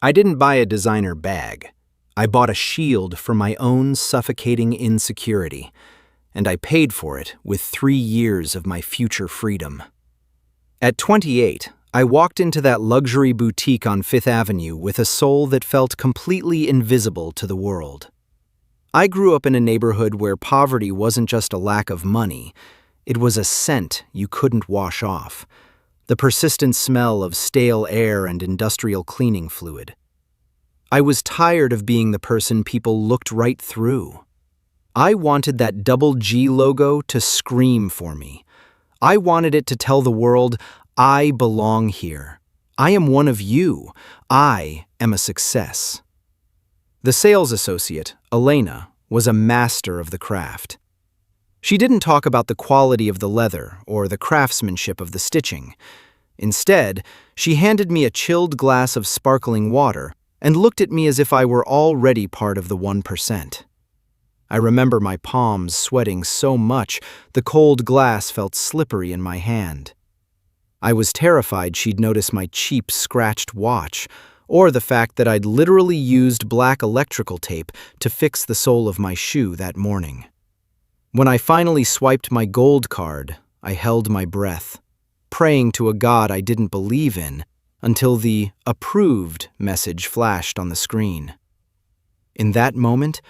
I didn't buy a designer bag. I bought a shield for my own suffocating insecurity, and I paid for it with 3 years of my future freedom. At 28, I walked into that luxury boutique on Fifth Avenue with a soul that felt completely invisible to the world. I grew up in a neighborhood where poverty wasn't just a lack of money, it was a scent you couldn't wash off, the persistent smell of stale air and industrial cleaning fluid. I was tired of being the person people looked right through. I wanted that double G logo to scream for me. I wanted it to tell the world, I belong here. I am one of you. I am a success. The sales associate, Elena, was a master of the craft. She didn't talk about the quality of the leather or the craftsmanship of the stitching. Instead, she handed me a chilled glass of sparkling water and looked at me as if I were already part of the 1%. I remember my palms sweating so much the cold glass felt slippery in my hand. I was terrified she'd notice my cheap, scratched watch, or the fact that I'd literally used black electrical tape to fix the sole of my shoe that morning. When I finally swiped my gold card, I held my breath, praying to a God I didn't believe in, until the approved message flashed on the screen. In that moment,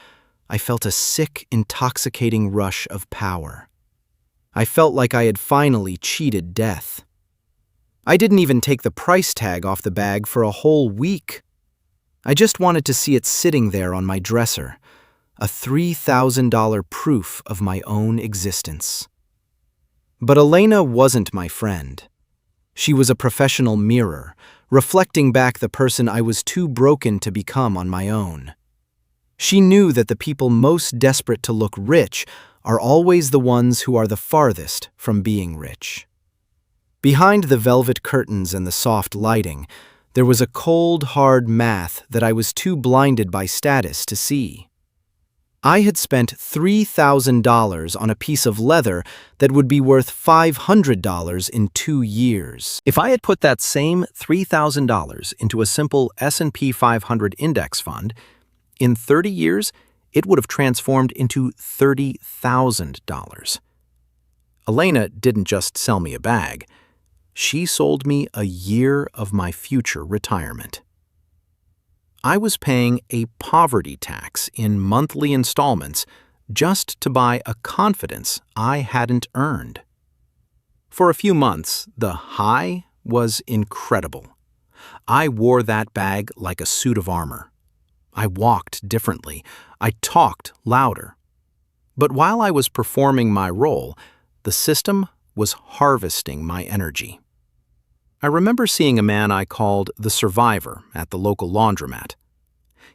I felt a sick, intoxicating rush of power. I felt like I had finally cheated death. I didn't even take the price tag off the bag for a whole week. I just wanted to see it sitting there on my dresser, a $3,000 proof of my own existence. But Elena wasn't my friend. She was a professional mirror, reflecting back the person I was too broken to become on my own. She knew that the people most desperate to look rich are always the ones who are the farthest from being rich. Behind the velvet curtains and the soft lighting, there was a cold, hard math that I was too blinded by status to see. I had spent $3,000 on a piece of leather that would be worth $500 in 2 years. If I had put that same $3,000 into a simple S&P 500 index fund, in 30 years, it would have transformed into $30,000. Elena didn't just sell me a bag. She sold me a year of my future retirement. I was paying a poverty tax in monthly installments just to buy a confidence I hadn't earned. For a few months, the high was incredible. I wore that bag like a suit of armor. I walked differently. I talked louder. But while I was performing my role, the system was harvesting my energy. I remember seeing a man I called the Survivor at the local laundromat.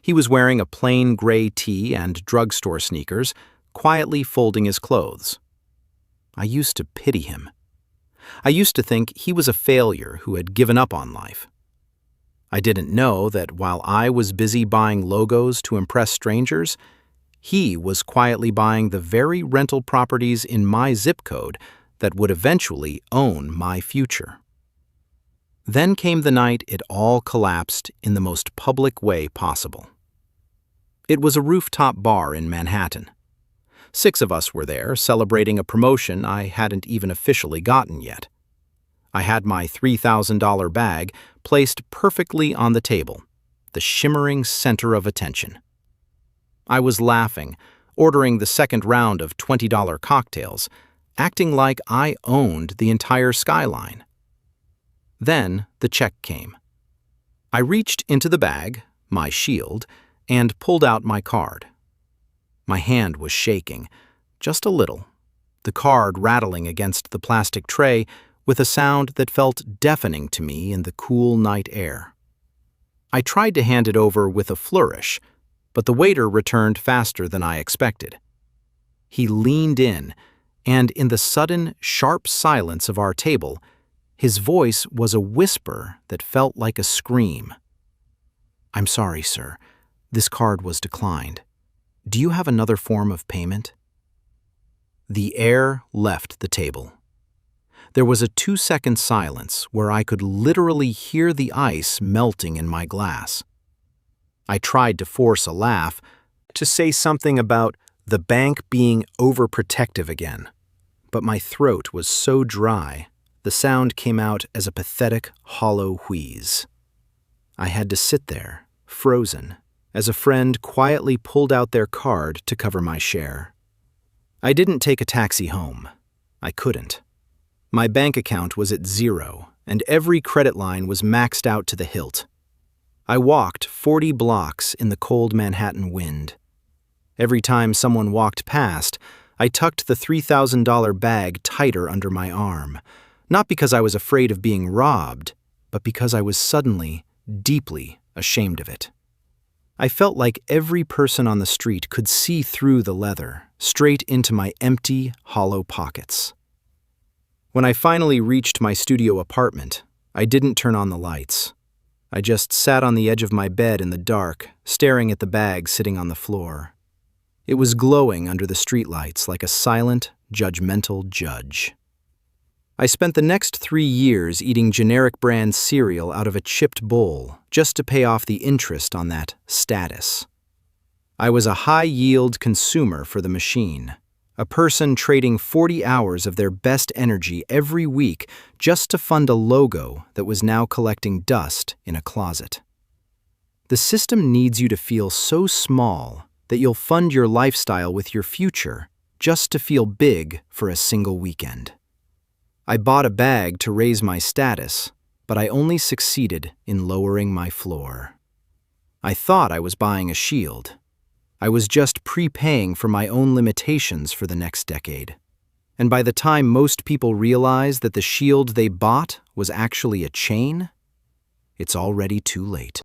He was wearing a plain gray tee and drugstore sneakers, quietly folding his clothes. I used to pity him. I used to think he was a failure who had given up on life. I didn't know that while I was busy buying logos to impress strangers, he was quietly buying the very rental properties in my zip code that would eventually own my future. Then came the night it all collapsed in the most public way possible. It was a rooftop bar in Manhattan. 6 of us were there, celebrating a promotion I hadn't even officially gotten yet. I had my $3,000 bag placed perfectly on the table, the shimmering center of attention. I was laughing, ordering the second round of $20 cocktails, acting like I owned the entire skyline. Then the check came. I reached into the bag, my shield, and pulled out my card. My hand was shaking, just a little, the card rattling against the plastic tray with a sound that felt deafening to me in the cool night air. I tried to hand it over with a flourish, but the waiter returned faster than I expected. He leaned in, and in the sudden, sharp silence of our table, his voice was a whisper that felt like a scream. "I'm sorry, sir. This card was declined. Do you have another form of payment?" The air left the table. There was a 2-second silence where I could literally hear the ice melting in my glass. I tried to force a laugh, to say something about the bank being overprotective again, but my throat was so dry, the sound came out as a pathetic, hollow wheeze. I had to sit there, frozen, as a friend quietly pulled out their card to cover my share. I didn't take a taxi home. I couldn't. My bank account was at zero, and every credit line was maxed out to the hilt. I walked 40 blocks in the cold Manhattan wind. Every time someone walked past, I tucked the $3,000 bag tighter under my arm, not because I was afraid of being robbed, but because I was suddenly, deeply ashamed of it. I felt like every person on the street could see through the leather, straight into my empty, hollow pockets. When I finally reached my studio apartment, I didn't turn on the lights. I just sat on the edge of my bed in the dark, staring at the bag sitting on the floor. It was glowing under the streetlights like a silent, judgmental judge. I spent the next 3 years eating generic brand cereal out of a chipped bowl just to pay off the interest on that status. I was a high-yield consumer for the machine, a person trading 40 hours of their best energy every week just to fund a logo that was now collecting dust in a closet. The system needs you to feel so small that you'll fund your lifestyle with your future just to feel big for a single weekend. I bought a bag to raise my status, but I only succeeded in lowering my floor. I thought I was buying a shield. I was just prepaying for my own limitations for the next decade. And by the time most people realize that the shield they bought was actually a chain, it's already too late.